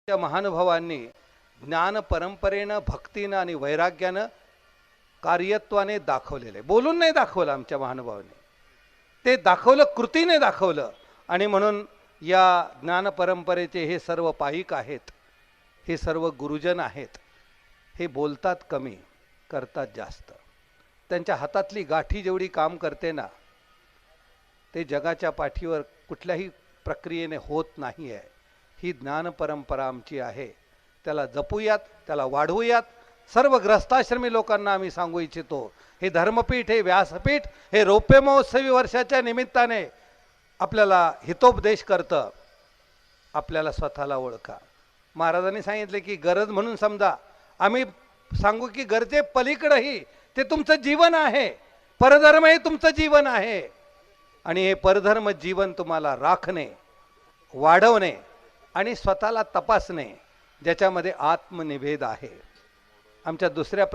त्या महानुभावांनी ज्ञान परंपरेनं भक्तीनं आणि वैराग्यानं कार्यत्वाने दाखवलेले, बोलून नाही दाखवलं आमच्या महानुभावांनी, ते दाखवलं, कृतीने दाखवलं. आणि म्हणून या ज्ञान परंपरेचे हे सर्व पाईक आहेत, हे सर्व गुरुजन आहेत. हे बोलतात कमी, करतात जास्त. त्यांच्या हातातली गाठी जेवढी काम करते ना, ते जगाच्या पाठीवर कुठल्याही प्रक्रियेने होत नाही आहे. ही ज्ञान परंपरा आमची आहे, त्याला जपूयात, त्याला वाढवूयात. सर्व ग्रस्ताश्रमी लोकांना आम्ही सांगू इच्छितो, हे धर्मपीठ, हे व्यासपीठ, हे रौप्य महोत्सवी वर्षाच्या निमित्ताने आपल्याला हितोपदेश करतं. आपल्याला स्वतःला ओळखा. महाराजांनी सांगितले की गरज म्हणून समजा, आम्ही सांगू की गरजे पलीकडेही ते तुमचं जीवन आहे. परधर्म हे तुमचं जीवन आहे. आणि हे परधर्म जीवन तुम्हाला राखणे, वाढवणे आणि स्वतःला तपासणे, ज्याच्यामध्ये आत्मनिवेद आहे. आमच्या दुसऱ्या